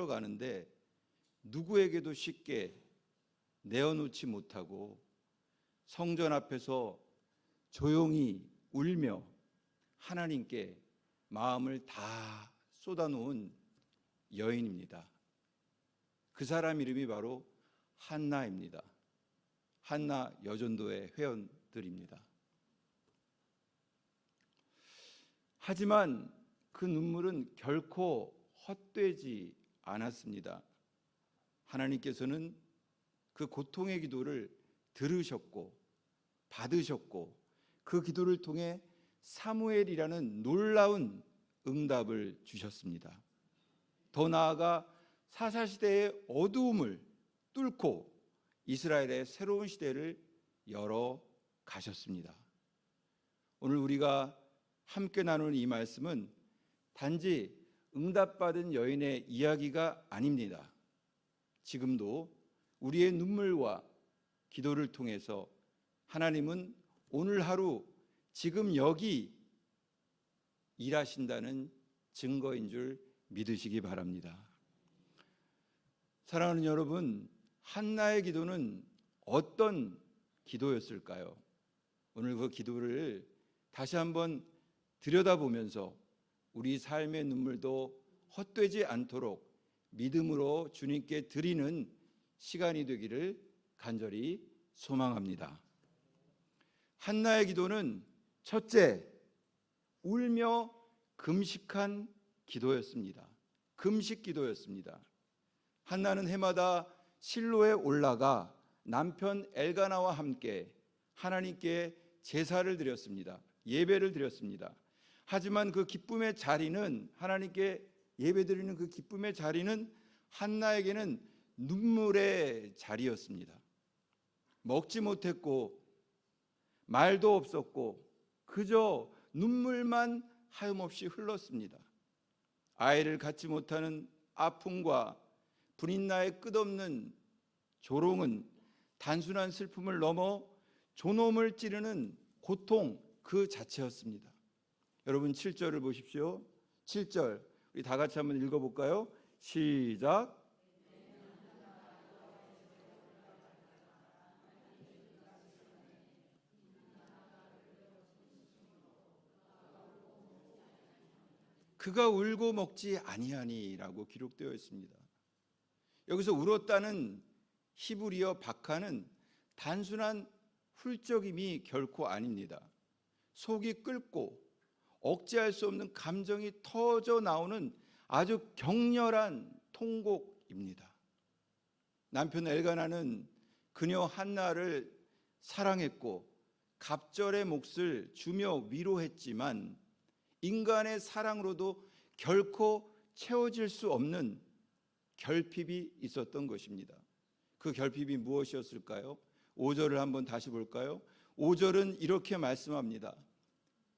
흘러가는데 누구에게도 쉽게 내어놓지 못하고 성전 앞에서 조용히 울며 하나님께 마음을 다 쏟아놓은 여인입니다. 그 사람 이름이 바로 한나입니다. 한나 여전도의 회원들입니다. 하지만 그 눈물은 결코 헛되지 않았습니다. 하나님께서는 그 고통의 기도를 들으셨고 받으셨고 그 기도를 통해 사무엘이라는 놀라운 응답을 주셨습니다. 더 나아가 사사시대의 어두움을 뚫고 이스라엘의 새로운 시대를 열어 가셨습니다. 오늘 우리가 함께 나누는 이 말씀은 단지 응답받은 여인의 이야기가 아닙니다. 지금도 우리의 눈물과 기도를 통해서 하나님은 오늘 하루 지금 여기 일하신다는 증거인 줄 믿으시기 바랍니다. 사랑하는 여러분, 한나의 기도는 어떤 기도였을까요? 오늘 그 기도를 다시 한번 들여다보면서 우리 삶의 눈물도 헛되지 않도록 믿음으로 주님께 드리는 시간이 되기를 간절히 소망합니다. 한나의 기도는 첫째, 울며 금식한 기도였습니다. 금식 기도였습니다. 한나는 해마다 실로에 올라가 남편 엘가나와 함께 하나님께 제사를 드렸습니다. 예배를 드렸습니다. 하지만 그 기쁨의 자리는, 하나님께 예배드리는 그 기쁨의 자리는 한나에게는 눈물의 자리였습니다. 먹지 못했고 말도 없었고 그저 눈물만 하염없이 흘렀습니다. 아이를 갖지 못하는 아픔과 분인나의 끝없는 조롱은 단순한 슬픔을 넘어 존엄을 찌르는 고통 그 자체였습니다. 여러분 7절을 보십시오. 7절 우리 다 같이 한번 읽어볼까요? 시작. 그가 울고 먹지 아니하니라고 기록되어 있습니다. 여기서 울었다는 히브리어 바카는 단순한 훌쩍임이 결코 아닙니다. 속이 끓고 억제할 수 없는 감정이 터져 나오는 아주 격렬한 통곡입니다. 남편 엘가나는 그녀 한나를 사랑했고 갑절의 몫을 주며 위로했지만 인간의 사랑으로도 결코 채워질 수 없는 결핍이 있었던 것입니다. 그 결핍이 무엇이었을까요? 5절을 한번 다시 볼까요? 5절은 이렇게 말씀합니다.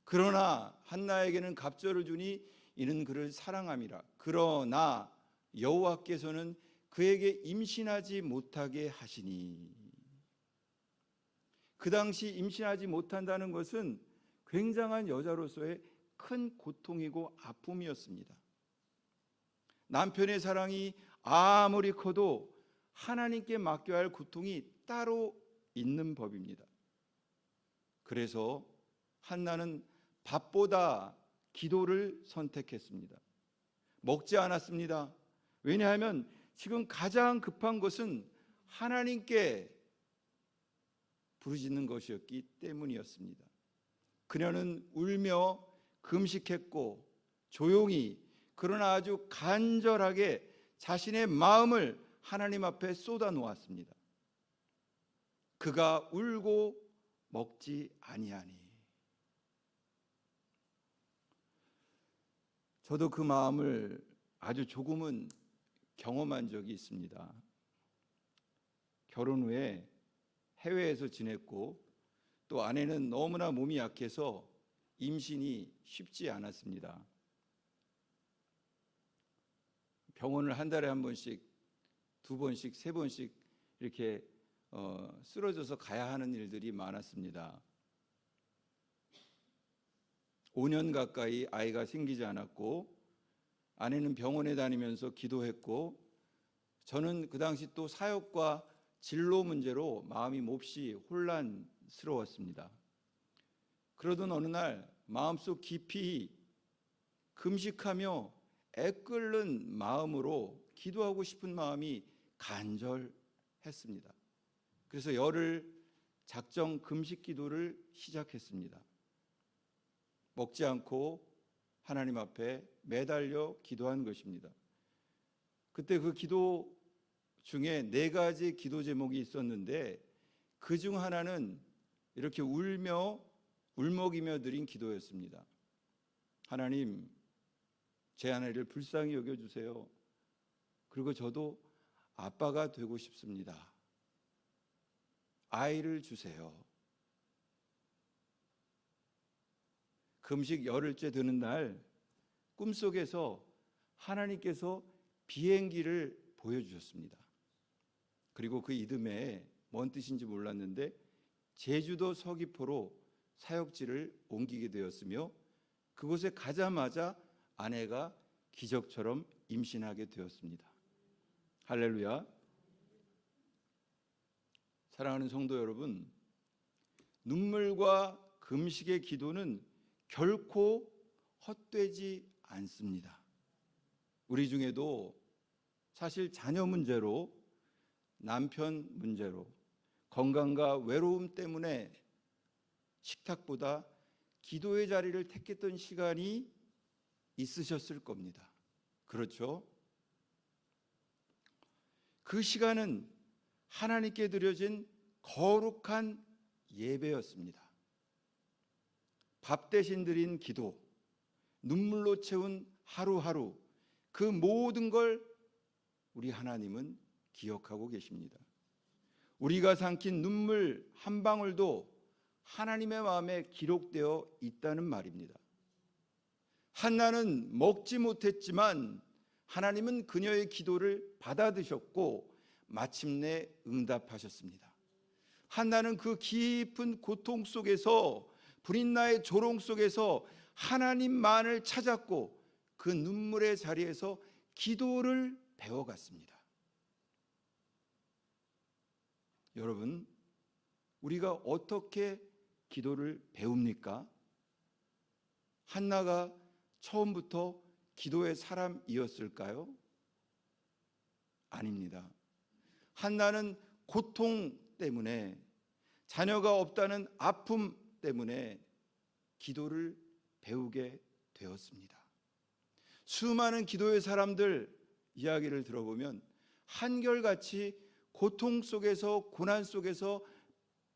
그러나 한나에게는 갑절을 주니 이는 그를 사랑함이라. 그러나 여호와께서는 그에게 임신하지 못하게 하시니. 그 당시 임신하지 못한다는 것은 굉장한 여자로서의 큰 고통이고 아픔이었습니다. 남편의 사랑이 아무리 커도 하나님께 맡겨야 할 고통이 따로 있는 법입니다. 그래서 한나는 밥보다 기도를 선택했습니다. 먹지 않았습니다. 왜냐하면 지금 가장 급한 것은 하나님께 부르짖는 것이었기 때문이었습니다. 그녀는 울며 금식했고 조용히 그러나 아주 간절하게 자신의 마음을 하나님 앞에 쏟아 놓았습니다. 그가 울고 먹지 아니하니. 저도 그 마음을 아주 조금은 경험한 적이 있습니다. 결혼 후에 해외에서 지냈고 또 아내는 너무나 몸이 약해서 임신이 쉽지 않았습니다. 병원을 한 달에 한 번씩, 두 번씩, 세 번씩 이렇게 쓰러져서 가야 하는 일들이 많았습니다. 5년 가까이 아이가 생기지 않았고 아내는 병원에 다니면서 기도했고, 저는 그 당시 또 사역과 진로 문제로 마음이 몹시 혼란스러웠습니다. 그러던 어느 날 마음속 깊이 금식하며 애끓는 마음으로 기도하고 싶은 마음이 간절했습니다. 그래서 열흘 작정 금식 기도를 시작했습니다. 먹지 않고 하나님 앞에 매달려 기도한 것입니다. 그때 그 기도 중에 4가지 기도 제목이 있었는데, 그 중 하나는 이렇게 울먹이며 드린 기도였습니다. 하나님, 제 아내를 불쌍히 여겨주세요. 그리고 저도 아빠가 되고 싶습니다. 아이를 주세요. 금식 열흘째 되는 날 꿈속에서 하나님께서 비행기를 보여주셨습니다. 그리고 그 이듬해 뭔 뜻인지 몰랐는데 제주도 서귀포로 사역지를 옮기게 되었으며, 그곳에 가자마자 아내가 기적처럼 임신하게 되었습니다. 할렐루야. 사랑하는 성도 여러분, 눈물과 금식의 기도는 결코 헛되지 않습니다. 우리 중에도 사실 자녀 문제로, 남편 문제로, 건강과 외로움 때문에 식탁보다 기도의 자리를 택했던 시간이 있으셨을 겁니다. 그렇죠? 그 시간은 하나님께 드려진 거룩한 예배였습니다. 밥 대신 드린 기도, 눈물로 채운 하루하루, 그 모든 걸 우리 하나님은 기억하고 계십니다. 우리가 삼킨 눈물 한 방울도 하나님의 마음에 기록되어 있다는 말입니다. 한나는 먹지 못했지만 하나님은 그녀의 기도를 받아드셨고 마침내 응답하셨습니다. 한나는 그 깊은 고통 속에서, 불인나의 조롱 속에서 하나님만을 찾았고 그 눈물의 자리에서 기도를 배워갔습니다. 여러분, 우리가 어떻게 기도를 배웁니까? 한나가 처음부터 기도의 사람이었을까요? 아닙니다. 한나는 고통 때문에, 자녀가 없다는 아픔 때문에 기도를 배우게 되었습니다. 수많은 기도의 사람들 이야기를 들어보면 한결같이 고통 속에서, 고난 속에서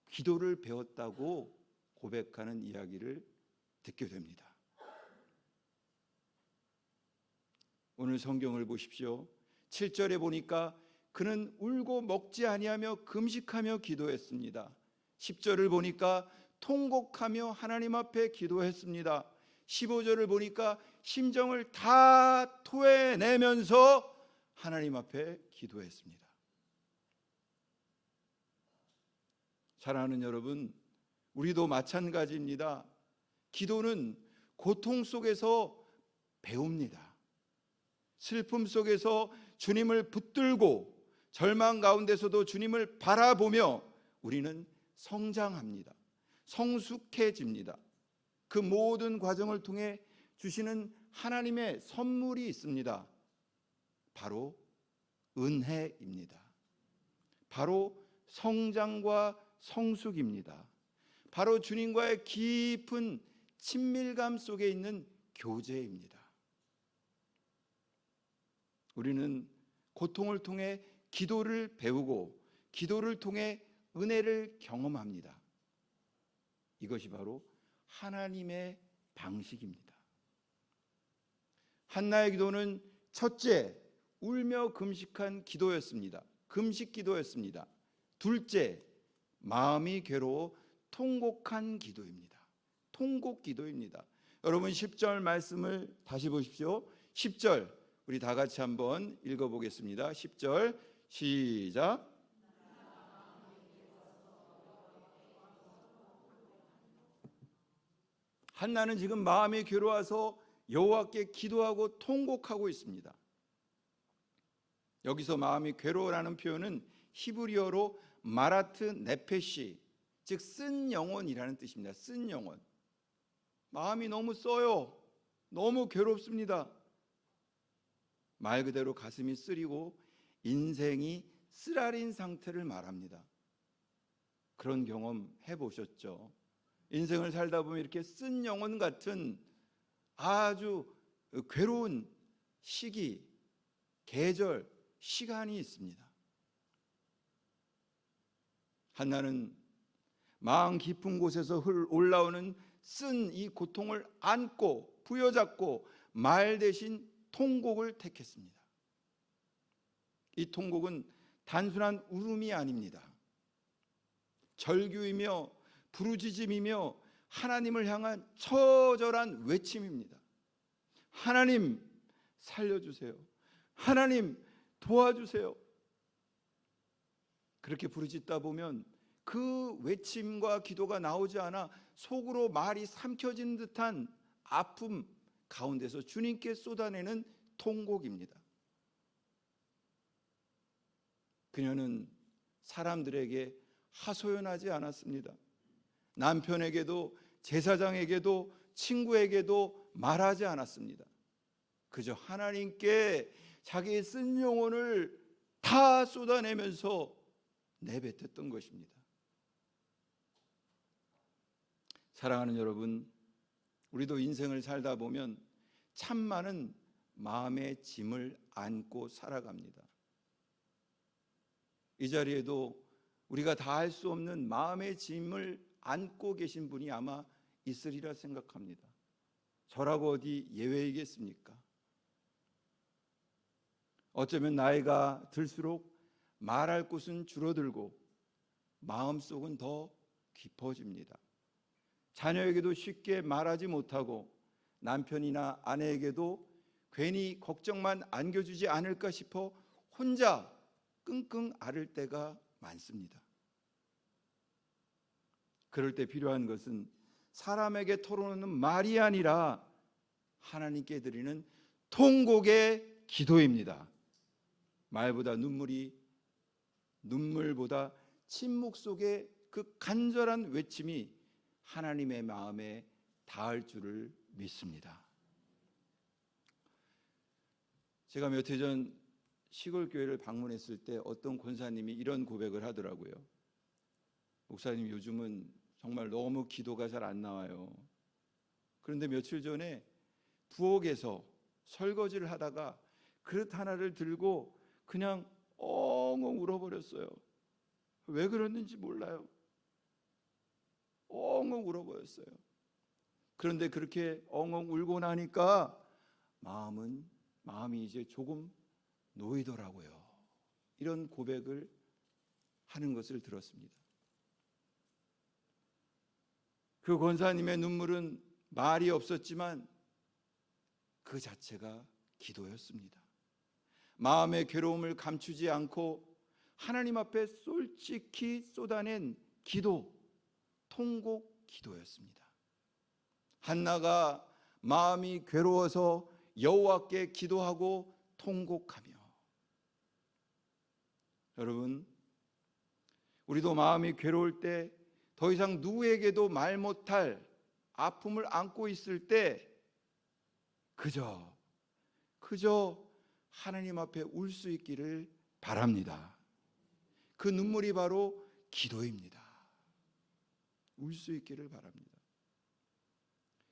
기도를 배웠다고 고백하는 이야기를 듣게 됩니다. 오늘 성경을 보십시오. 7절에 보니까 그는 울고 먹지 아니하며 금식하며 기도했습니다. 10절을 보니까 통곡하며 하나님 앞에 기도했습니다. 15절을 보니까 심정을 다 토해내면서 하나님 앞에 기도했습니다. 사랑하는 여러분, 우리도 마찬가지입니다. 기도는 고통 속에서 배웁니다. 슬픔 속에서 주님을 붙들고, 절망 가운데서도 주님을 바라보며 우리는 성장합니다. 성숙해집니다. 그 모든 과정을 통해 주시는 하나님의 선물이 있습니다. 바로 은혜입니다. 바로 성장과 성숙입니다. 바로 주님과의 깊은 친밀감 속에 있는 교제입니다. 우리는 고통을 통해 기도를 배우고, 기도를 통해 은혜를 경험합니다. 이것이 바로 하나님의 방식입니다. 한나의 기도는 첫째, 울며 금식한 기도였습니다. 금식 기도였습니다. 둘째, 마음이 괴로워 통곡한 기도입니다. 통곡 기도입니다. 여러분 10절 말씀을 다시 보십시오. 10절 우리 다 같이 한번 읽어보겠습니다. 10절 시작. 한나는 지금 마음이 괴로워서 여호와께 기도하고 통곡하고 있습니다. 여기서 마음이 괴로워라는 표현은 히브리어로 마라트 네페시, 즉 쓴 영혼이라는 뜻입니다. 쓴 영혼. 마음이 너무 써요. 너무 괴롭습니다. 말 그대로 가슴이 쓰리고 인생이 쓰라린 상태를 말합니다. 그런 경험 해보셨죠? 인생을 살다 보면 이렇게 쓴 영혼 같은 아주 괴로운 시기, 계절, 시간이 있습니다. 한나는 마음 깊은 곳에서 올라오는 쓴 이 고통을 안고 부여잡고 말 대신 통곡을 택했습니다. 이 통곡은 단순한 울음이 아닙니다. 절규이며 부르짖음이며 하나님을 향한 처절한 외침입니다. 하나님 살려주세요. 하나님 도와주세요. 그렇게 부르짖다 보면 그 외침과 기도가 나오지 않아 속으로 말이 삼켜진 듯한 아픔 가운데서 주님께 쏟아내는 통곡입니다. 그녀는 사람들에게 하소연하지 않았습니다. 남편에게도 제사장에게도 친구에게도 말하지 않았습니다. 그저 하나님께 자기의 쓴 영혼을 다 쏟아내면서 내뱉었던 것입니다. 사랑하는 여러분, 우리도 인생을 살다 보면 참 많은 마음의 짐을 안고 살아갑니다. 이 자리에도 우리가 다 할 수 없는 마음의 짐을 안고 계신 분이 아마 있으리라 생각합니다. 저라고 어디 예외이겠습니까? 어쩌면 나이가 들수록 말할 곳은 줄어들고 마음속은 더 깊어집니다. 자녀에게도 쉽게 말하지 못하고 남편이나 아내에게도 괜히 걱정만 안겨주지 않을까 싶어 혼자 끙끙 앓을 때가 많습니다. 그럴 때 필요한 것은 사람에게 털어놓는 말이 아니라 하나님께 드리는 통곡의 기도입니다. 말보다 눈물보다 침묵 속에 그 간절한 외침이 하나님의 마음에 닿을 줄을 믿습니다. 제가 몇 해 전 시골 교회를 방문했을 때 어떤 권사님이 이런 고백을 하더라고요. 목사님, 요즘은 정말 너무 기도가 잘 안 나와요. 그런데 며칠 전에 부엌에서 설거지를 하다가 그릇 하나를 들고 그냥 엉엉 울어버렸어요. 왜 그랬는지 몰라요. 엉엉 울어버렸어요. 그런데 그렇게 엉엉 울고 나니까 마음이 이제 조금 놓이더라고요. 이런 고백을 하는 것을 들었습니다. 그 권사님의 눈물은 말이 없었지만 그 자체가 기도였습니다. 마음의 괴로움을 감추지 않고 하나님 앞에 솔직히 쏟아낸 기도, 통곡 기도였습니다. 한나가 마음이 괴로워서 여호와께 기도하고 통곡하며, 여러분, 우리도 마음이 괴로울 때 더 이상 누구에게도 말 못할 아픔을 안고 있을 때 그저 하나님 앞에 울 수 있기를 바랍니다. 그 눈물이 바로 기도입니다. 울 수 있기를 바랍니다.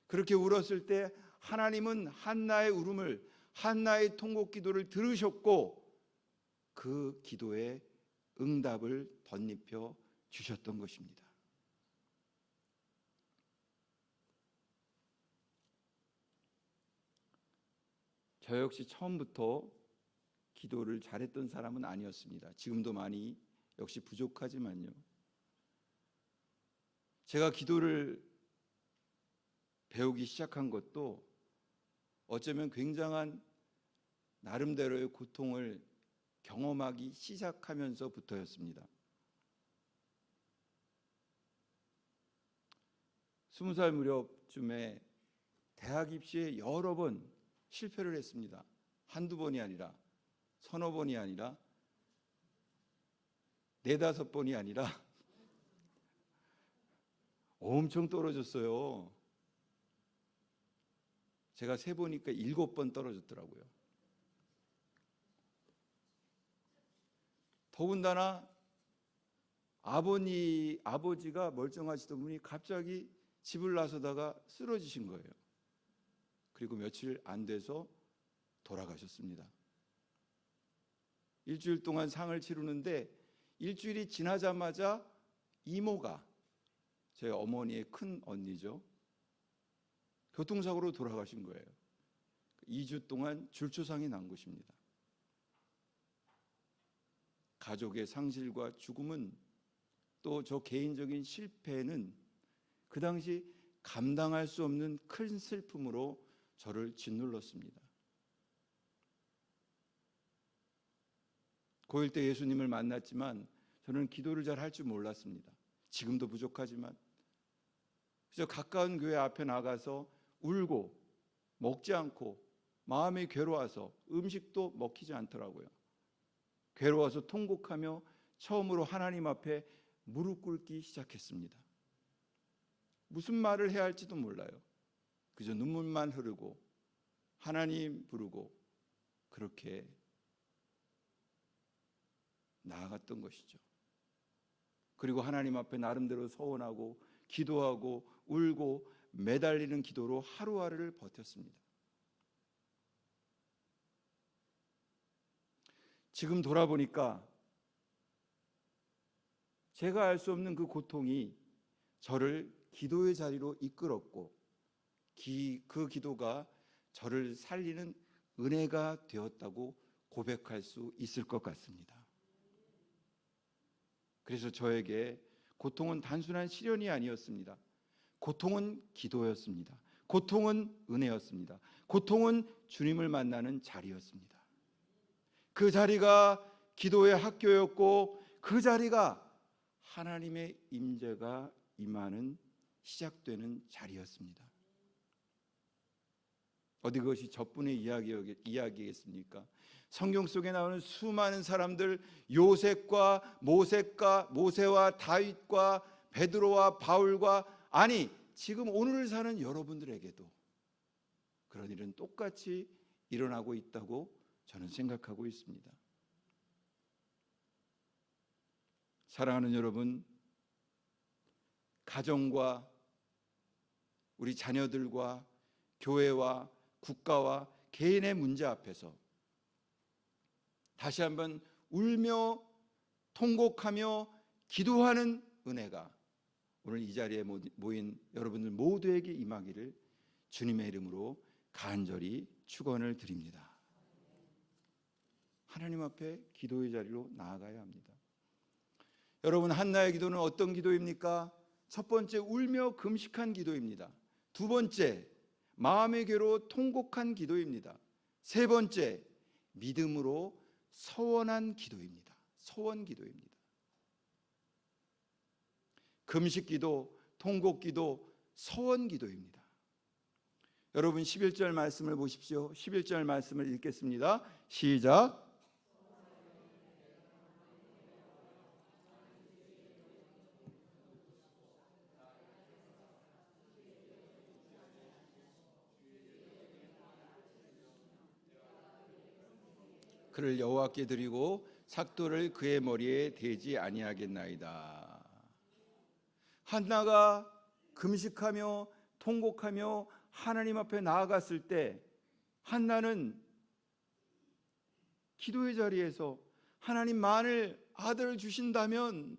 그렇게 울었을 때 하나님은 한나의 울음을, 한나의 통곡 기도를 들으셨고 그 기도에 응답을 덧입혀 주셨던 것입니다. 저 역시 처음부터 기도를 잘했던 사람은 아니었습니다. 지금도 많이 역시 부족하지만요. 제가 기도를 배우기 시작한 것도 어쩌면 굉장한 나름대로의 고통을 경험하기 시작하면서부터였습니다. 20살 무렵쯤에 대학 입시에 여러 번 실패를 했습니다. 한두 번이 아니라 서너 번이 아니라 네다섯 번이 아니라 엄청 떨어졌어요. 제가 세보니까 7번 떨어졌더라고요. 더군다나 아버지가 멀쩡하시던 분이 갑자기 집을 나서다가 쓰러지신 거예요. 그리고 며칠 안 돼서 돌아가셨습니다. 일주일 동안 상을 치르는데 일주일이 지나자마자 이모가, 제 어머니의 큰 언니죠, 교통사고로 돌아가신 거예요. 2주 동안 줄초상이 난 것입니다. 가족의 상실과 죽음은, 또 저 개인적인 실패는 그 당시 감당할 수 없는 큰 슬픔으로 저를 짓눌렀습니다. 고1 때 예수님을 만났지만 저는 기도를 잘 할 줄 몰랐습니다. 지금도 부족하지만 그래서 가까운 교회 앞에 나가서 울고 먹지 않고 마음이 괴로워서 음식도 먹히지 않더라고요. 괴로워서 통곡하며 처음으로 하나님 앞에 무릎 꿇기 시작했습니다. 무슨 말을 해야 할지도 몰라요. 그저 눈물만 흐르고 하나님 부르고 그렇게 나아갔던 것이죠. 그리고 하나님 앞에 나름대로 서원하고 기도하고 울고 매달리는 기도로 하루하루를 버텼습니다. 지금 돌아보니까 제가 알 수 없는 그 고통이 저를 기도의 자리로 이끌었고 그 기도가 저를 살리는 은혜가 되었다고 고백할 수 있을 것 같습니다. 그래서 저에게 고통은 단순한 시련이 아니었습니다. 고통은 기도였습니다. 고통은 은혜였습니다. 고통은 주님을 만나는 자리였습니다. 그 자리가 기도의 학교였고 그 자리가 하나님의 임재가 임하는 시작되는 자리였습니다. 어디 그것이 저뿐의 이야기겠습니까? 성경 속에 나오는 수많은 사람들, 요셉과 모세와 다윗과 베드로와 바울과, 아니 지금 오늘을 사는 여러분들에게도 그런 일은 똑같이 일어나고 있다고 저는 생각하고 있습니다. 사랑하는 여러분, 가정과 우리 자녀들과 교회와 국가와 개인의 문제 앞에서 다시 한번 울며 통곡하며 기도하는 은혜가 오늘 이 자리에 모인 여러분들 모두에게 임하기를 주님의 이름으로 간절히 축원을 드립니다. 하나님 앞에 기도의 자리로 나아가야 합니다. 여러분, 한나의 기도는 어떤 기도입니까? 첫 번째, 울며 금식한 기도입니다. 두 번째, 마음의 괴로 통곡한 기도입니다. 세 번째, 믿음으로 서원한 기도입니다. 서원 기도입니다. 금식 기도, 통곡 기도, 서원 기도입니다. 여러분 11절 말씀을 보십시오. 11절 말씀을 읽겠습니다. 시작. 그를 여호와께 드리고 삭도를 그의 머리에 대지 아니하겠나이다. 한나가 금식하며 통곡하며 하나님 앞에 나아갔을 때 한나는 기도의 자리에서 하나님 만일 아들을 주신다면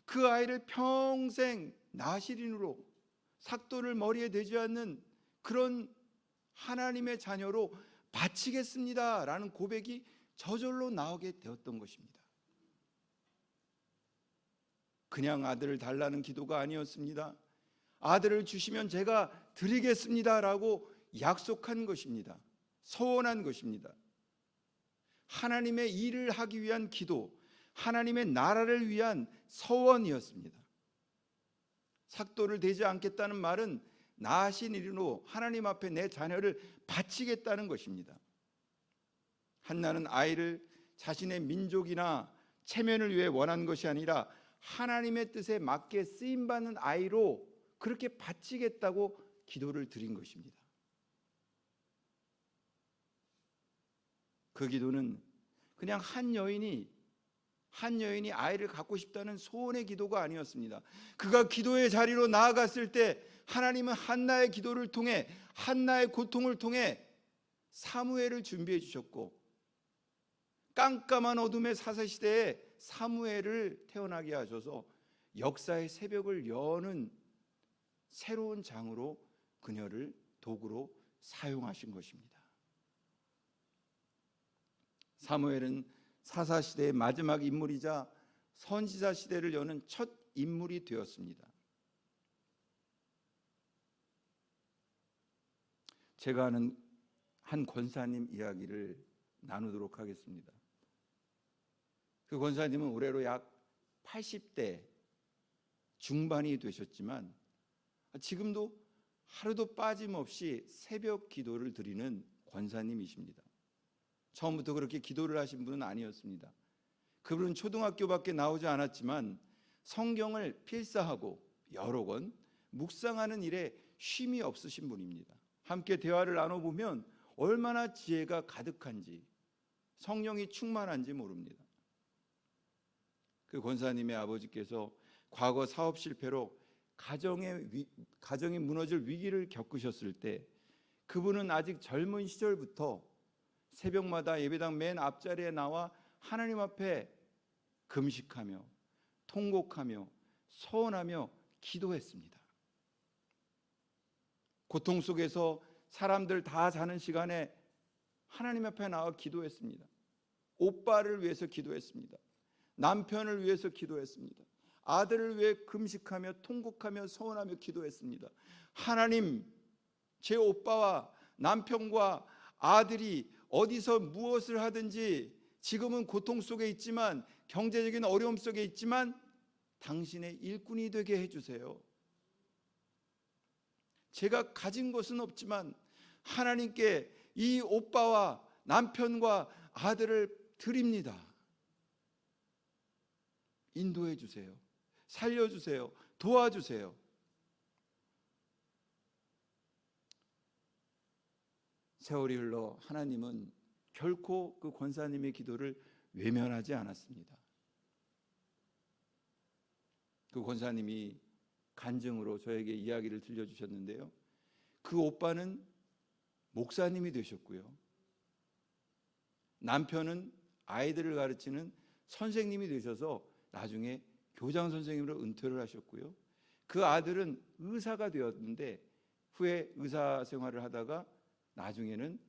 그 아이를 평생 나시린으로 삭도를 머리에 대지 않는 그런 하나님의 자녀로 바치겠습니다 라는 고백이 저절로 나오게 되었던 것입니다. 그냥 아들을 달라는 기도가 아니었습니다. 아들을 주시면 제가 드리겠습니다 라고 약속한 것입니다. 서원한 것입니다. 하나님의 일을 하기 위한 기도, 하나님의 나라를 위한 서원이었습니다. 삭도를 대지 않겠다는 말은 나신 이르로 하나님 앞에 내 자녀를 바치겠다는 것입니다. 한나는 아이를 자신의 민족이나 체면을 위해 원한 것이 아니라 하나님의 뜻에 맞게 쓰임받는 아이로 그렇게 바치겠다고 기도를 드린 것입니다. 그 기도는 그냥 한 여인이 아이를 갖고 싶다는 소원의 기도가 아니었습니다. 그가 기도의 자리로 나아갔을 때 하나님은 한나의 기도를 통해, 한나의 고통을 통해 사무엘을 준비해 주셨고, 깜깜한 어둠의 사사시대에 사무엘을 태어나게 하셔서 역사의 새벽을 여는 새로운 장으로 그녀를 도구로 사용하신 것입니다. 사무엘은 사사시대의 마지막 인물이자 선지자 시대를 여는 첫 인물이 되었습니다. 제가 아는 한 권사님 이야기를 나누도록 하겠습니다. 그 권사님은 올해로 약 80대 중반이 되셨지만 지금도 하루도 빠짐없이 새벽 기도를 드리는 권사님이십니다. 처음부터 그렇게 기도를 하신 분은 아니었습니다. 그분은 초등학교밖에 나오지 않았지만 성경을 필사하고 여러 권 묵상하는 일에 쉼이 없으신 분입니다. 함께 대화를 나눠보면 얼마나 지혜가 가득한지, 성령이 충만한지 모릅니다. 그 권사님의 아버지께서 과거 사업 실패로 가정이 무너질 위기를 겪으셨을 때 그분은 아직 젊은 시절부터 새벽마다 예배당 맨 앞자리에 나와 하나님 앞에 금식하며 통곡하며 서원하며 기도했습니다. 고통 속에서 사람들 다 자는 시간에 하나님 앞에 나와 기도했습니다. 오빠를 위해서 기도했습니다. 남편을 위해서 기도했습니다. 아들을 위해 금식하며 통곡하며 서원하며 기도했습니다. 하나님, 제 오빠와 남편과 아들이 어디서 무엇을 하든지 지금은 고통 속에 있지만, 경제적인 어려움 속에 있지만 당신의 일꾼이 되게 해주세요. 제가 가진 것은 없지만 하나님께 이 오빠와 남편과 아들을 드립니다. 인도해 주세요. 살려주세요. 도와주세요. 세월이 흘러 하나님은 결코 그 권사님의 기도를 외면하지 않았습니다. 그 권사님이 간증으로 저에게 이야기를 들려주셨는데요, 그 오빠는 목사님이 되셨고요, 남편은 아이들을 가르치는 선생님이 되셔서 나중에 교장 선생님으로 은퇴를 하셨고요, 그 아들은 의사가 되었는데 후에 의사 생활을 하다가 나중에는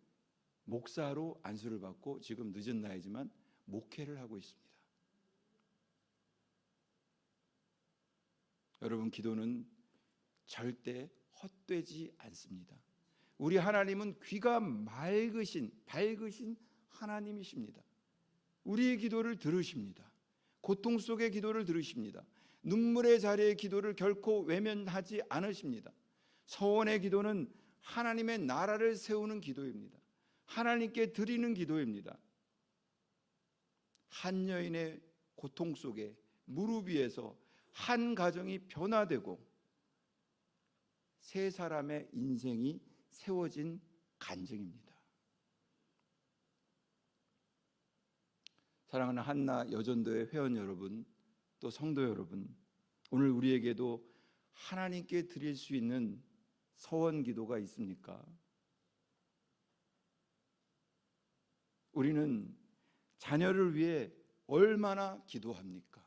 목사로 안수를 받고 지금 늦은 나이지만 목회를 하고 있습니다. 여러분, 기도는 절대 헛되지 않습니다. 우리 하나님은 귀가 밝으신 하나님이십니다. 우리의 기도를 들으십니다. 고통 속의 기도를 들으십니다. 눈물의 자리의 기도를 결코 외면하지 않으십니다. 서원의 기도는 하나님의 나라를 세우는 기도입니다. 하나님께 드리는 기도입니다. 한 여인의 고통 속에 무릎 위에서 한 가정이 변화되고 세 사람의 인생이 세워진 간증입니다. 사랑하는 한나 여전도의 회원 여러분, 또 성도 여러분, 오늘 우리에게도 하나님께 드릴 수 있는 서원 기도가 있습니까? 우리는 자녀를 위해 얼마나 기도합니까?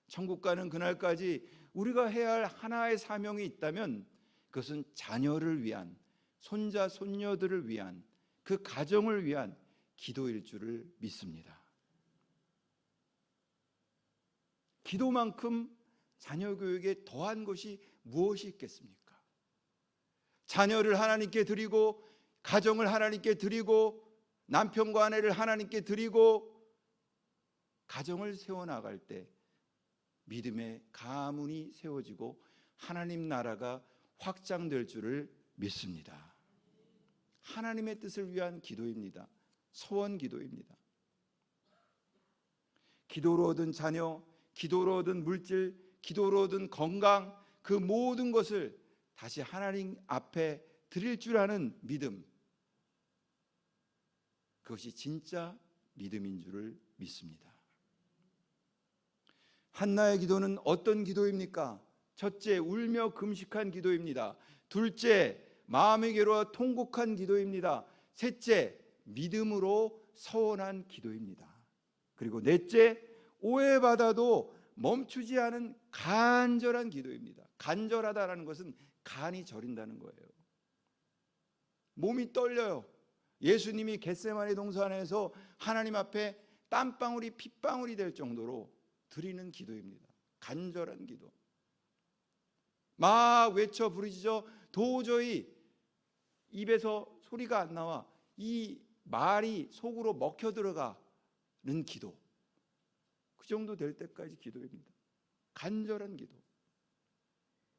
천국 가는 그날까지 우리가 해야 할 하나의 사명이 있다면 그것은 자녀를 위한, 손자 손녀들을 위한, 그 가정을 위한 기도일 줄을 믿습니다. 기도만큼 자녀 교육에 더한 것이 무엇이 있겠습니까? 자녀를 하나님께 드리고, 가정을 하나님께 드리고, 남편과 아내를 하나님께 드리고 가정을 세워나갈 때 믿음의 가문이 세워지고 하나님 나라가 확장될 줄을 믿습니다. 하나님의 뜻을 위한 기도입니다. 소원 기도입니다. 기도로 얻은 자녀, 기도로 얻은 물질, 기도로 얻은 건강, 그 모든 것을 다시 하나님 앞에 드릴 줄 아는 믿음, 그것이 진짜 믿음인 줄을 믿습니다. 한나의 기도는 어떤 기도입니까? 첫째, 울며 금식한 기도입니다. 둘째, 마음의 괴로워 통곡한 기도입니다. 셋째, 믿음으로 서원한 기도입니다. 그리고 넷째, 오해받아도 멈추지 않은 간절한 기도입니다. 간절하다라는 것은 간이 저린다는 거예요. 몸이 떨려요. 예수님이 겟세마네 동산에서 하나님 앞에 땀방울이 핏방울이 될 정도로 드리는 기도입니다. 간절한 기도. 막 외쳐 부르짖어 도저히 입에서 소리가 안 나와 이 말이 속으로 먹혀 들어가는 기도. 그 정도 될 때까지 기도입니다. 간절한 기도.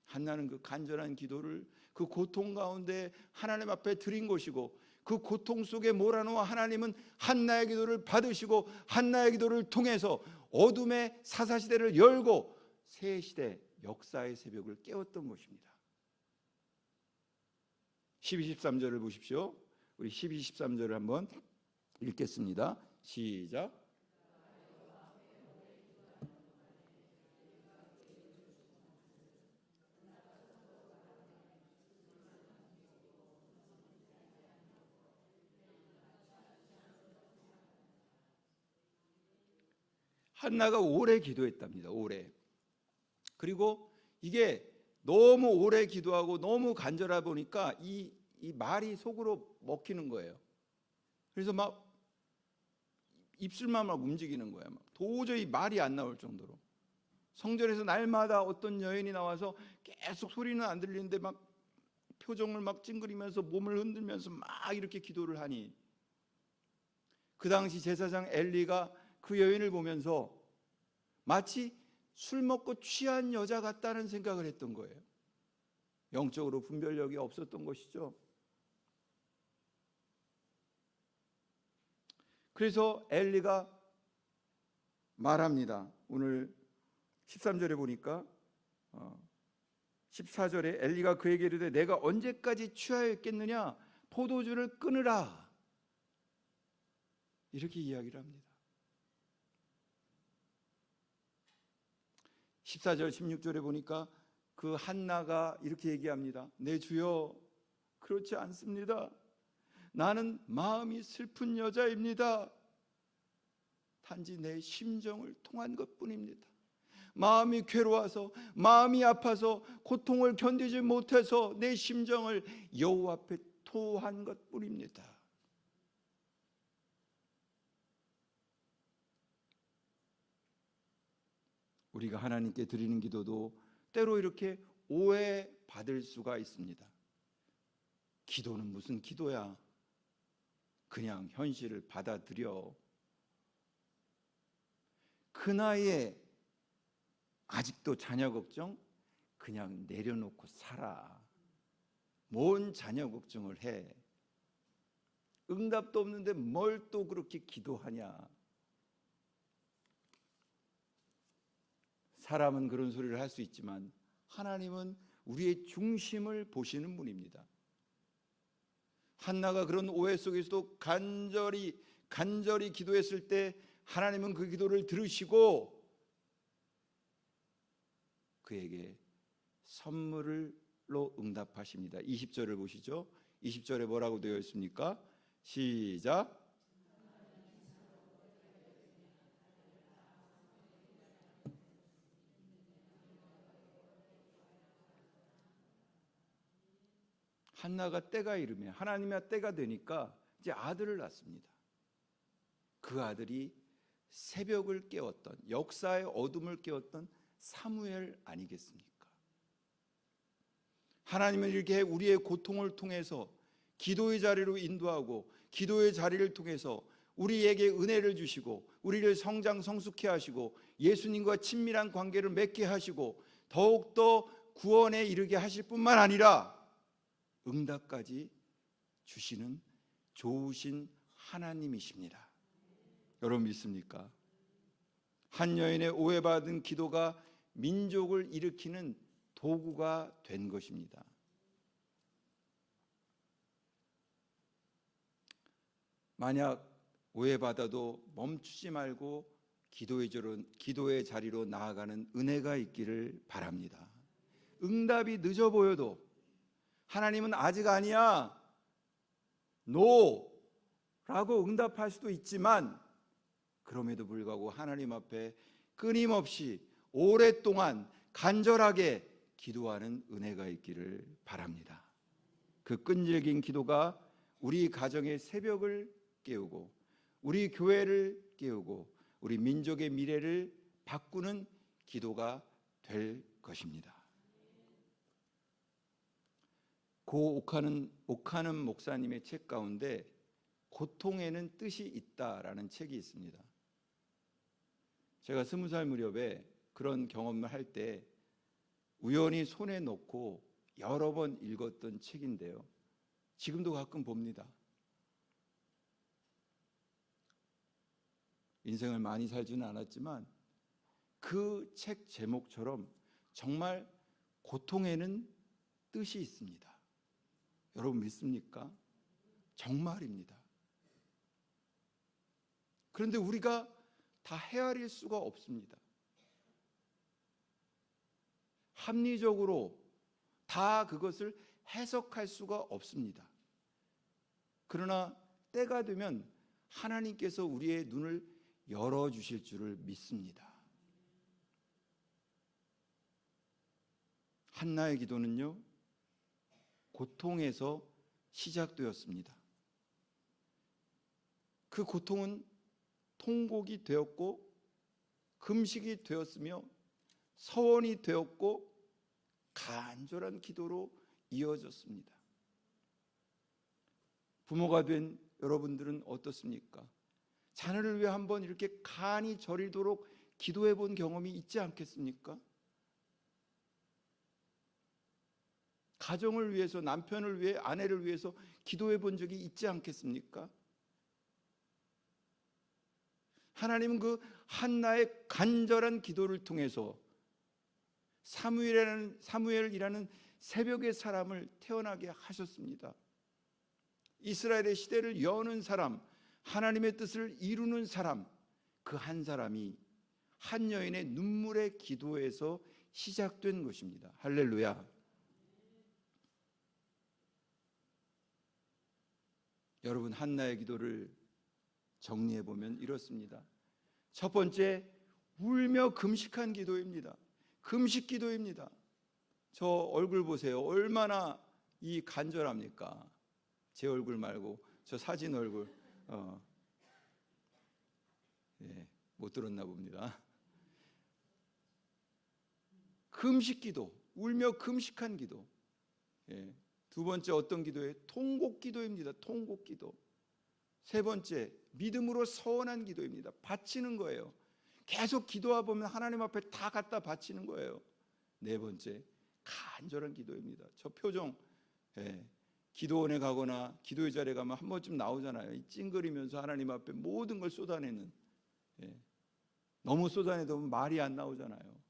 한나는 그 간절한 기도를 그 고통 가운데 하나님 앞에 드린 것이고, 그 고통 속에 몰아넣어 하나님은 한나의 기도를 받으시고 한나의 기도를 통해서 어둠의 사사시대를 열고 새 시대 역사의 새벽을 깨웠던 것입니다. 12, 13절을 보십시오. 우리 12, 13절을 한번 읽겠습니다. 시작. 한나가 오래 기도했답니다. 오래. 그리고 이게 너무 오래 기도하고 너무 간절하다 보니까 이 말이 속으로 먹히는 거예요. 그래서 막 입술만 막 움직이는 거예요. 막 도저히 말이 안 나올 정도로. 성전에서 날마다 어떤 여인이 나와서 계속 소리는 안 들리는데 막 표정을 막 찡그리면서 몸을 흔들면서 막 이렇게 기도를 하니, 그 당시 제사장 엘리가 그 여인을 보면서 마치 술 먹고 취한 여자 같다는 생각을 했던 거예요. 영적으로 분별력이 없었던 것이죠. 그래서 엘리가 말합니다. 오늘 13절에 보니까 14절에 엘리가 그에게 이르되 내가 언제까지 취하여 있겠느냐, 포도주를 끊으라, 이렇게 이야기를 합니다. 14절 16절에 보니까 그 한나가 이렇게 얘기합니다. 내 주여, 그렇지 않습니다. 나는 마음이 슬픈 여자입니다. 단지 내 심정을 통한 것뿐입니다. 마음이 괴로워서, 마음이 아파서, 고통을 견디지 못해서 내 심정을 여호와 앞에 토한 것뿐입니다. 우리가 하나님께 드리는 기도도 때로 이렇게 오해받을 수가 있습니다. 기도는 무슨 기도야? 그냥 현실을 받아들여. 그 나이에 아직도 자녀 걱정? 그냥 내려놓고 살아. 뭔 자녀 걱정을 해? 응답도 없는데 뭘 또 그렇게 기도하냐? 사람은 그런 소리를 할 수 있지만 하나님은 우리의 중심을 보시는 분입니다. 한나가 그런 오해 속에서도 간절히 기도했을 때 하나님은 그 기도를 들으시고 그에게 선물로 응답하십니다. 20절을 보시죠. 20절에 뭐라고 되어 있습니까? 시작. 한나가 때가 이르면, 하나님의 때가 되니까 이제 아들을 낳습니다. 그 아들이 새벽을 깨웠던, 역사의 어둠을 깨웠던 사무엘 아니겠습니까? 하나님은 이렇게 우리의 고통을 통해서 기도의 자리로 인도하고 기도의 자리를 통해서 우리에게 은혜를 주시고 우리를 성장 성숙해 하시고 예수님과 친밀한 관계를 맺게 하시고 더욱더 구원에 이르게 하실 뿐만 아니라 응답까지 주시는 좋으신 하나님이십니다. 여러분 믿습니까? 한 여인의 오해받은 기도가 민족을 일으키는 도구가 된 것입니다. 만약 오해받아도 멈추지 말고 기도의 자리로 나아가는 은혜가 있기를 바랍니다. 응답이 늦어 보여도 하나님은 아직 아니야, 라고 응답할 수도 있지만 그럼에도 불구하고 하나님 앞에 끊임없이 오랫동안 간절하게 기도하는 은혜가 있기를 바랍니다. 그 끈질긴 기도가 우리 가정의 새벽을 깨우고 우리 교회를 깨우고 우리 민족의 미래를 바꾸는 기도가 될 것입니다. 고 오카는 목사님의 책 가운데 고통에는 뜻이 있다라는 책이 있습니다. 제가 20살 무렵에 그런 경험을 할 때 우연히 손에 넣고 여러 번 읽었던 책인데요, 지금도 가끔 봅니다. 인생을 많이 살지는 않았지만 그 책 제목처럼 정말 고통에는 뜻이 있습니다. 여러분 믿습니까? 정말입니다. 그런데 우리가 다 헤아릴 수가 없습니다. 합리적으로 다 그것을 해석할 수가 없습니다. 그러나 때가 되면 하나님께서 우리의 눈을 열어주실 줄을 믿습니다. 한나의 기도는요, 고통에서 시작되었습니다. 그 고통은 통곡이 되었고 금식이 되었으며 서원이 되었고 간절한 기도로 이어졌습니다. 부모가 된 여러분들은 어떻습니까? 자녀를 위해 한번 이렇게 간이 저리도록 기도해 본 경험이 있지 않겠습니까? 가정을 위해서, 남편을 위해, 아내를 위해서 기도해 본 적이 있지 않겠습니까? 하나님은 그 한나의 간절한 기도를 통해서 사무엘이라는 새벽의 사람을 태어나게 하셨습니다. 이스라엘의 시대를 여는 사람, 하나님의 뜻을 이루는 사람, 그 한 사람이 한 여인의 눈물의 기도에서 시작된 것입니다. 할렐루야. 여러분, 한나의 기도를 정리해 보면 이렇습니다. 첫 번째, 울며 금식한 기도입니다. 금식 기도입니다. 저 얼굴 보세요. 얼마나 이 간절합니까? 제 얼굴 말고 저 사진 얼굴. 못 들었나 봅니다. 금식 기도, 울며 금식한 기도. 두 번째 어떤 기도예요? 통곡 기도입니다. 통곡 기도. 세 번째, 믿음으로 서원한 기도입니다. 바치는 거예요. 계속 기도하 보면 하나님 앞에 다 갖다 바치는 거예요. 네 번째, 간절한 기도입니다. 저 표정, 기도원에 가거나 기도의 자리에 가면 한 번쯤 나오잖아요. 찡그리면서 하나님 앞에 모든 걸 쏟아내는. 너무 쏟아내다 보면 말이 안 나오잖아요.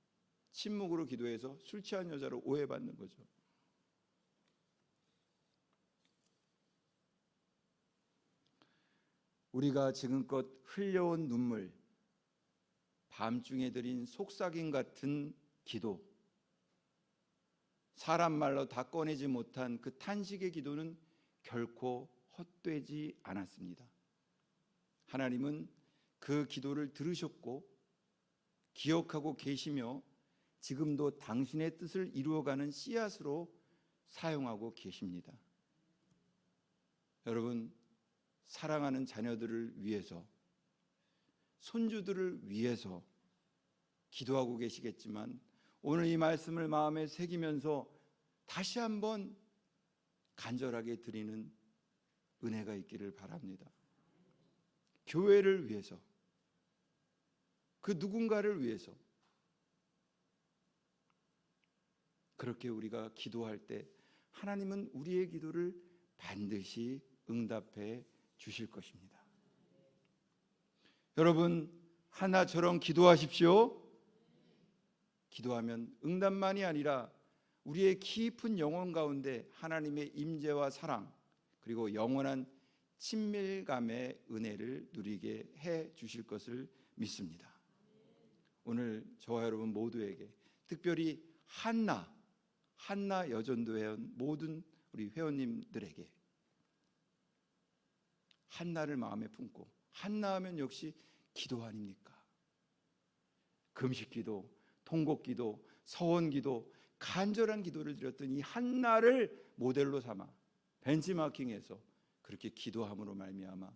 침묵으로 기도해서 술 취한 여자로 오해받는 거죠. 우리가 지금껏 흘려온 눈물, 밤중에 드린 속삭임 같은 기도, 사람 말로 다 꺼내지 못한 그 탄식의 기도는 결코 헛되지 않았습니다. 하나님은 그 기도를 들으셨고 기억하고 계시며 지금도 당신의 뜻을 이루어가는 씨앗으로 사용하고 계십니다. 여러분, 사랑하는 자녀들을 위해서, 손주들을 위해서 기도하고 계시겠지만 오늘 이 말씀을 마음에 새기면서 다시 한번 간절하게 드리는 은혜가 있기를 바랍니다. 교회를 위해서, 그 누군가를 위해서 그렇게 우리가 기도할 때 하나님은 우리의 기도를 반드시 응답해 주실 것입니다. 여러분, 하나처럼 기도하십시오. 기도하면 응답만이 아니라 우리의 깊은 영혼 가운데 하나님의 임재와 사랑, 그리고 영원한 친밀감의 은혜를 누리게 해 주실 것을 믿습니다. 오늘 저와 여러분 모두에게, 특별히 한나 여전도 회원 모든 우리 회원님들에게 한나를 마음에 품고, 한나 하면 역시 기도 아닙니까? 금식기도, 통곡기도, 서원기도, 간절한 기도를 드렸던 이 한나를 모델로 삼아 벤치마킹해서 그렇게 기도함으로 말미암아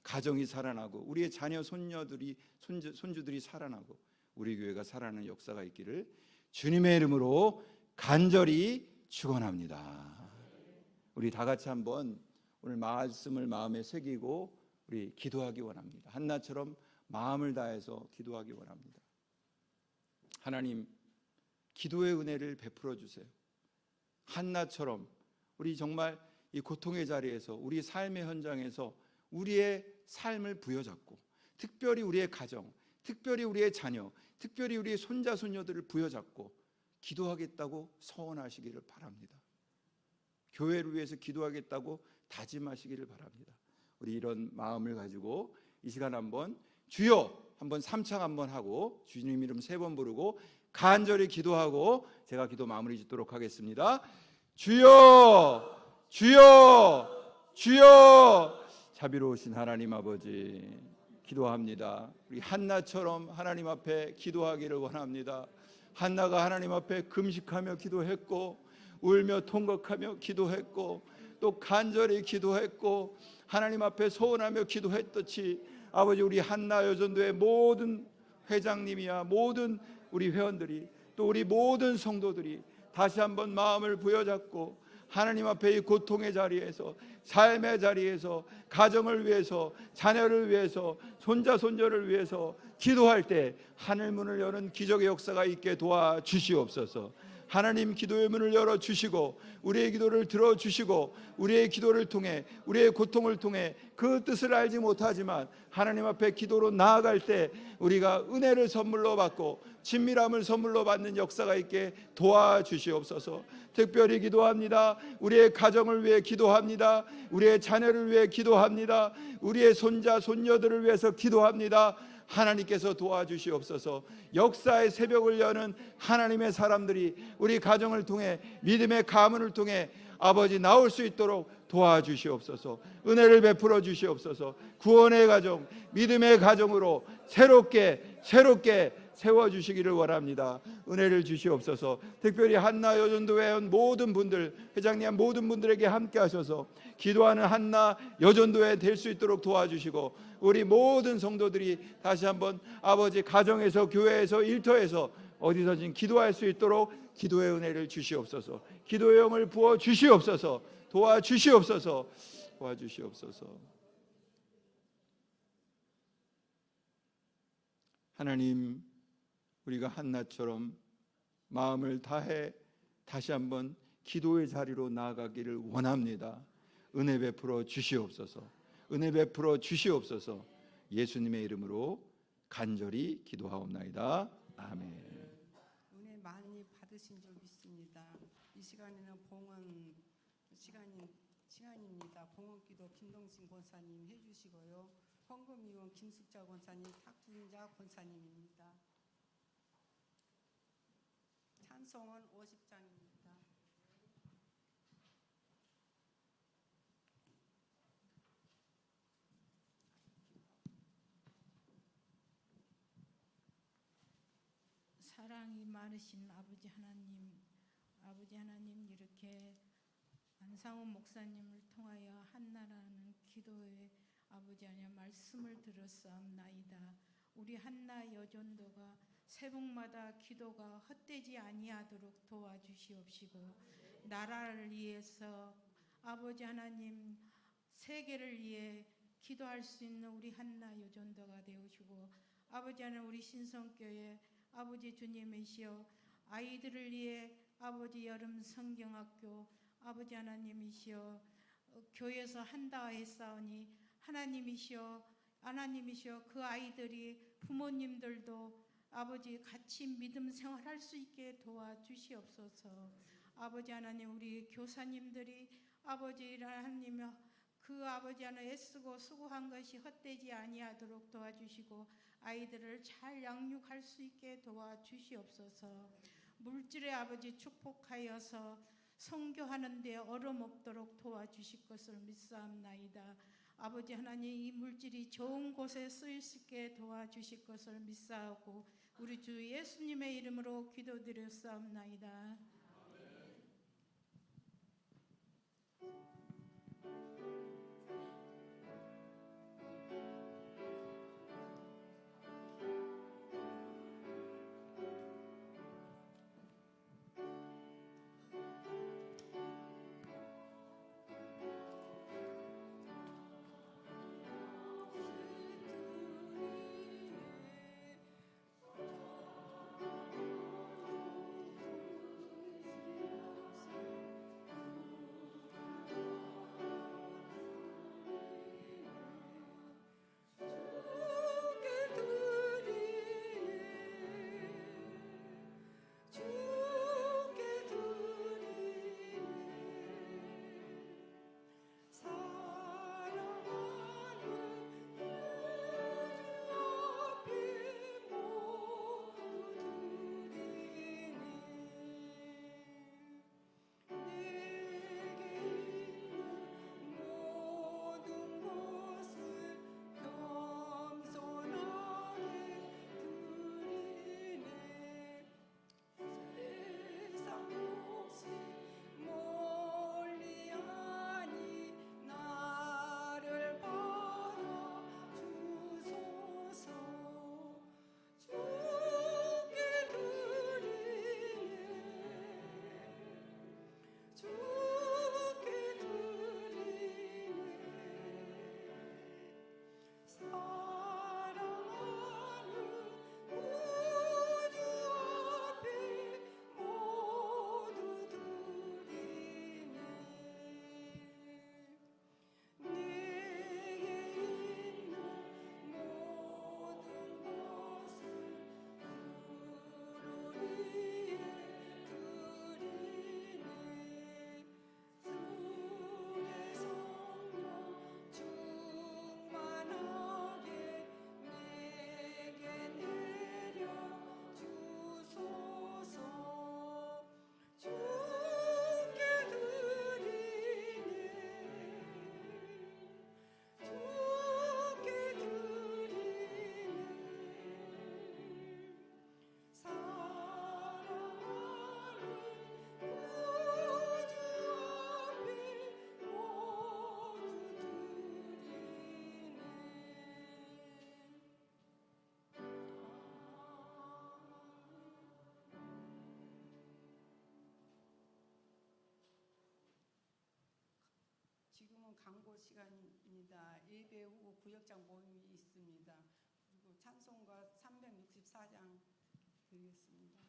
가정이 살아나고 우리의 자녀 손주들이 살아나고 우리 교회가 살아나는 역사가 있기를 주님의 이름으로 간절히 축원합니다. 우리 다 같이 한번 오늘 말씀을 마음에 새기고 우리 기도하기 원합니다. 한나처럼 마음을 다해서 기도하기 원합니다. 하나님, 기도의 은혜를 베풀어 주세요. 한나처럼 우리 정말 이 고통의 자리에서, 우리 삶의 현장에서 우리의 삶을 부여잡고, 특별히 우리의 가정, 특별히 우리의 자녀, 특별히 우리의 손자 손녀들을 부여잡고 기도하겠다고 서원하시기를 바랍니다. 교회를 위해서 기도하겠다고 다짐하시기를 바랍니다. 우리 이런 마음을 가지고 이 시간 한번 주여 한번 삼창 한번 하고 주님 이름 3번 부르고 간절히 기도하고 제가 기도 마무리 짓도록 하겠습니다. 주여, 주여, 주여. 자비로우신 하나님 아버지, 기도합니다. 우리 한나처럼 하나님 앞에 기도하기를 원합니다. 한나가 하나님 앞에 금식하며 기도했고, 울며 통곡하며 기도했고, 또 간절히 기도했고, 하나님 앞에 소원하며 기도했듯이 아버지, 우리 한나 여전도의 모든 회장님이야 모든 우리 회원들이, 또 우리 모든 성도들이 다시 한번 마음을 부여잡고 하나님 앞에 이 고통의 자리에서, 삶의 자리에서, 가정을 위해서, 자녀를 위해서, 손자 손녀를 위해서 기도할 때 하늘 문을 여는 기적의 역사가 있게 도와주시옵소서. 하나님, 기도의 문을 열어주시고 우리의 기도를 들어주시고 우리의 기도를 통해, 우리의 고통을 통해 그 뜻을 알지 못하지만 하나님 앞에 기도로 나아갈 때 우리가 은혜를 선물로 받고 친밀함을 선물로 받는 역사가 있게 도와주시옵소서. 특별히 기도합니다. 우리의 가정을 위해 기도합니다. 우리의 자녀를 위해 기도합니다. 우리의 손자 손녀들을 위해서 기도합니다. 하나님께서 도와주시옵소서. 역사의 새벽을 여는 하나님의 사람들이 우리 가정을 통해, 믿음의 가문을 통해 아버지 나올 수 있도록 도와주시옵소서. 은혜를 베풀어 주시옵소서. 구원의 가정, 믿음의 가정으로 새롭게 세워주시기를 원합니다. 은혜를 주시옵소서. 특별히 한나 여전도 회원 모든 분들, 회장님 모든 분들에게 함께 하셔서 기도하는 한나 여전도회 될 수 있도록 도와주시고 우리 모든 성도들이 다시 한번 아버지 가정에서, 교회에서, 일터에서 어디서든 기도할 수 있도록 기도의 은혜를 주시옵소서. 기도의 영을 부어 주시옵소서. 도와주시옵소서. 하나님, 우리가 한나처럼 마음을 다해 다시 한번 기도의 자리로 나아가기를 원합니다. 은혜 베풀어 주시옵소서. 은혜 베풀어 주시옵소서. 예수님의 이름으로 간절히 기도하옵나이다. 아멘. 은혜 많이 받으신 줄 믿습니다. 이 시간에는 봉헌 시간입니다. 봉헌기도 김동신 권사님 해주시고요. 헌금위원 김숙자 권사님, 탁준자 권사님입니다. 찬송은 50장입니다. 사랑이 많으신 아버지 하나님, 이렇게 안상훈 목사님을 통하여 한나라는 기도의 아버지 하나님 말씀을 들었사옵나이다. 우리 한나 여전도가 새벽마다 기도가 헛되지 아니하도록 도와주시옵시고, 나라를 위해서 아버지 하나님, 세계를 위해 기도할 수 있는 우리 한나 여전도가 되어주고 아버지 하나님 우리 신성교회 아버지 주님이시여 아이들을 위해 아버지 여름 성경학교 아버지 하나님이시여 교회에서 한다 했사오니 하나님이시여 그 아이들이 부모님들도 아버지 같이 믿음 생활할 수 있게 도와주시옵소서. 아버지 하나님 우리 교사님들이 아버지 하나님 그 아버지 하나님 애쓰고 수고한 것이 헛되지 아니하도록 도와주시고 아이들을 잘 양육할 수 있게 도와주시옵소서. 물질의 아버지 축복하여서 선교하는 데 어려움 없도록 도와주실 것을 믿사옵나이다. 아버지 하나님 이 물질이 좋은 곳에 쓰일 수 있게 도와주실 것을 믿사오고 우리 주 예수님의 이름으로 기도드렸사옵나이다. 지금은 광고 시간입니다. 예배 후 구역장 모임이 있습니다. 그리고 찬송가 364장 드리겠습니다.